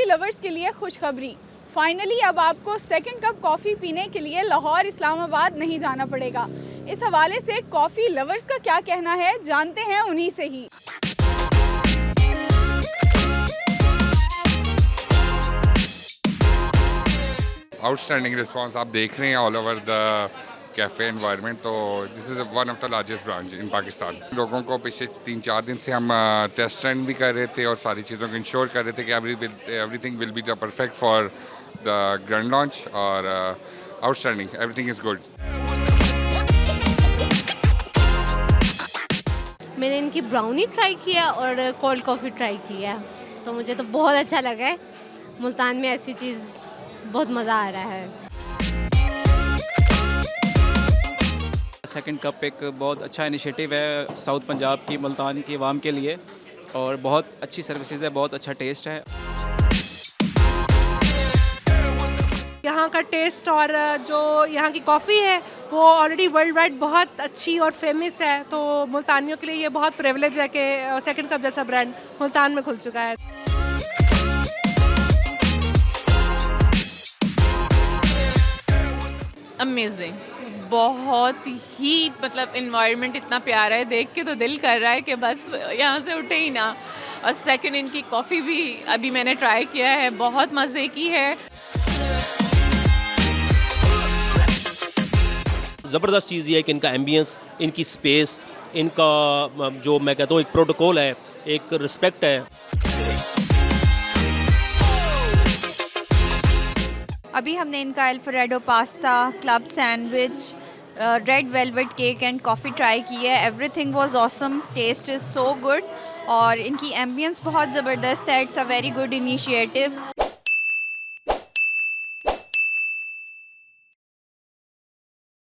Coffee lovers के लिए खुशखबरी। फाइनली अब आपको सेकंड कप कॉफ़ी पीने के लिए लाहौर इस्लामाबाद नहीं जाना पड़ेगा। इस हवाले से कॉफ़ी लवर्स का क्या कहना है, जानते हैं उन्हीं से ही। आउटस्टैंडिंग रिस्पांस आप देख रहे हैं all over the cafe environment. तो this is one of the largest branch in Pakistan. लोगों को पिछले 3-4 दिन से हम टेस्ट रन भी कर रहे थे और सारी चीज़ों को इंश्योर कर रहे थे कि everything will be the perfect for the grand launch और आउटस्टैंडिंग, एवरीथिंग इज़ गुड। मैंने इनकी ब्राउनी ट्राई किया और कोल्ड कॉफ़ी ट्राई किया, तो मुझे तो बहुत अच्छा लगा है। मुल्तान में ऐसी चीज़ बहुत मज़ा आ रहा है। सेकंड कप एक बहुत अच्छा इनिशिएटिव है साउथ पंजाब की मुल्तान की आवाम के लिए, और बहुत अच्छी सर्विसेज है, बहुत अच्छा टेस्ट है। यहाँ का टेस्ट और जो यहाँ की कॉफ़ी है वो ऑलरेडी वर्ल्ड वाइड बहुत अच्छी और फेमस है, तो मुल्तानियों के लिए ये बहुत प्रिविलेज है कि सेकंड कप जैसा ब्रांड मुल्तान में खुल चुका है। अमेजिंग, बहुत ही मतलब इन्वायरमेंट इतना प्यारा है, देख के तो दिल कर रहा है कि बस यहाँ से उठे ही ना। और सेकंड इनकी कॉफ़ी भी अभी मैंने ट्राई किया है, बहुत मज़े की है। ज़बरदस्त चीज़ ये है कि इनका एम्बियंस, इनकी स्पेस, इनका जो मैं कहता हूँ एक प्रोटोकॉल है, एक रिस्पेक्ट है। अभी हमने इनका Alfredo pasta, club sandwich, red velvet cake and coffee try की है। Everything was awesome, taste is so good और इनकी एम्बियंस बहुत ज़बरदस्त है। It's a very good initiative.